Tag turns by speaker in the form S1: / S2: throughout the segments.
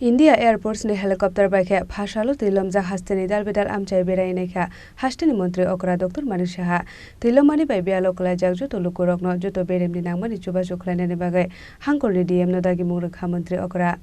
S1: India AirForce ne helicopter baikhe phashalo Lomjak Hasteni Dalbidal Amchai Beraiwi Naikha Hasteni Mantri Okra Dr.ManikSaha Mani bai bialo klajak joto lukurokno joto beremni nangmani chuba chuklainani bagai hangkorni DM no dagi mungrekha Mantri Okra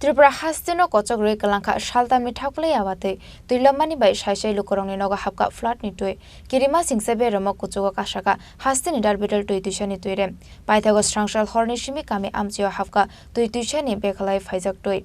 S2: Tripura Hasteni kochok roi kalangkha salta mithakle abate Mani bai saisai lukorongni noga hapka flat ni tui kirima singsebe rama kuchuga kasaka Hasteni Dalbidal tui tuishani tuire paithago strangshal horni shimi kami amchio hapka tui tuishani bekhalai phaijak tui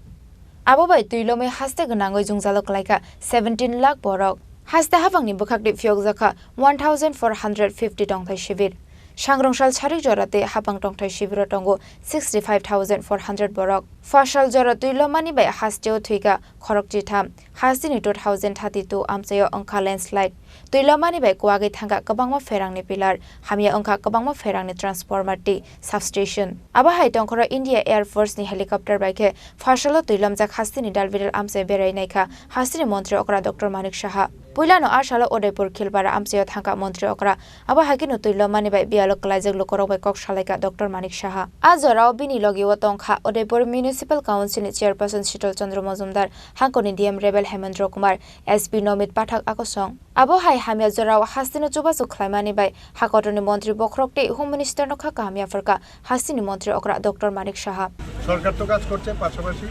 S2: abo bai tuilome haste gnangoi jungjalo klaika 17 lakh borok haste hapangni bukhakdi phiokjaka 1450 tongthai shibir Shangrongshal Charik Jorate Hapang Tongthai Shibiro Tongo 65,400 Borok. Fashal Joratuilo Mani by Hasteo Twiga, Khorang Jitam, Hasteni 2032 Amchayo Onka landslide. Tuilo Mani by Kwagi Tanga Kabangma Ferangni Pilar, Hamia Onka Kabangma Ferangni Transformer T substation. Abahai Tonkora India AirForce ni helicopter bike, Fashalo Lomjak Hasteni Dalbidal Amchai Beraiwi Naikha, Hasteni Mantri Okra Dr.ManikSaha. Puilano Ashala Udaipur Khilpara Amchayo Thangka Mantri Okra, Abahakino Tuilo Mani by Bialo Klajak Lukorok by Kok Shalaika Dr.ManikSaha. Azorao Bini Logi Watongkha Udaipur Municipal Council Chairperson Shital Chandra Mazumdar, Hankoni DM Rebel Hemendra Kumar, SP Nomit Pathak Akosong. Abohai Hamia Zorao Hasteni Chubasu Klaimani by Hakotoni Mantri Bokrokte, Home Minister Nokha Hamia Farka, Hasteni Mantri Okra Dr.ManikSaha.
S3: সরকার তো কাজ করছে পাশাপাশি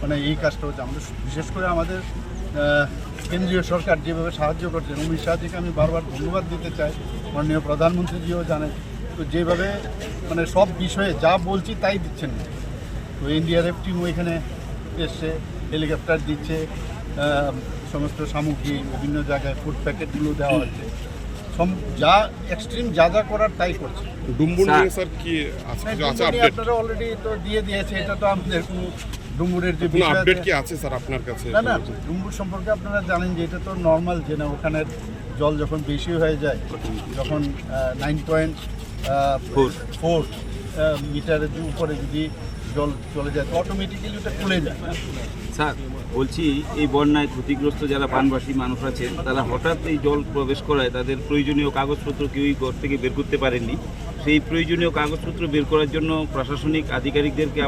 S3: মানে এই কাজটা হচ্ছে আমরা বিশেষ করে আমাদের কেন্দ্রীয় সরকার যেভাবে সাহায্য করছে অমিত শাহজিকে আমি বারবার ধন্যবাদ দিতে চাই মাননীয় প্রধানমন্ত্রীজিও জানেন তো যেভাবে মানে সব বিষয়ে যা বলছি তাই দিচ্ছেন তো এনডিআরএফ টিমও এখানে এসছে হেলিকপ্টার দিচ্ছে সমস্ত সামগ্রী বিভিন্ন জায়গায় ফুড প্যাকেটগুলো দেওয়া হচ্ছে যা এক্সট্রিম যা যা করার তাই করছে
S4: ডুম্বুর নিয়ে স্যার কি আছে আপডেট
S3: আপনারা অলরেডি তো দিয়ে দিয়েছে এটা তো আমাদের কোনো ডুম্বুরের যে বিষয়
S4: আপডেট কি আছে স্যার আপনার কাছে
S3: না ডুম্বুর সম্পর্কে আপনারা জানেন যে এটা তো নরমাল যে না ওখানের জল যখন বেশি হয়ে যায় যখন 9.4 মিটারের উপরে যদি জল চলে যায় তো অটোমেটিক্যালি ওটা খুলে যায়
S5: স্যার বলছি এই বন্যায় ক্ষতিগ্রস্ত যারা বানবাসী মানুষ আছেন তারা হঠাৎ এই জল প্রবেশ করায় তাদের প্রয়োজনীয় কাগজপত্র কেউই ঘর থেকে বের করতে পারেননি সেই প্রয়োজনীয় কাগজপত্র বের করার জন্য প্রশাসনিক আধিকারিকদেরকে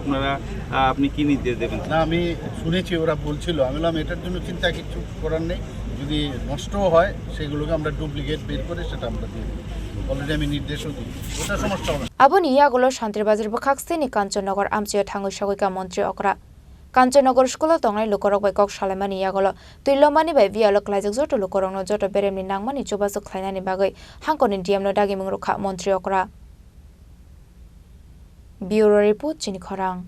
S5: আপনি কি নির্দেশ দেবেন
S3: না আমি শুনেছি ওরা বলছিল আমি বললাম এটার জন্য চিন্তা কিছু করার নেই যদি নষ্টও হয় সেগুলোকে আমরা ডুপ্লিকেট বের করে সেটা আমরা দিয়ে দিই অলরেডি আমি নির্দেশও দিই ওটা সমস্যা হবে
S2: Aboni Yagolo Shantribajar Bukhakseni Kanchannagar Amchayo Thangoi Shagoika Mantri Okra. Kanchannagar School Tongai Lukorok by Kok Shalamani Yagolo. Mani by Vialo Klajak Joto Lukorong Joto Beremni Nangmani Chubasu Klainani Bagai. Hankoni DM no Dagi Mungruka Mantri Okra. Bureau Report Chini Khorang.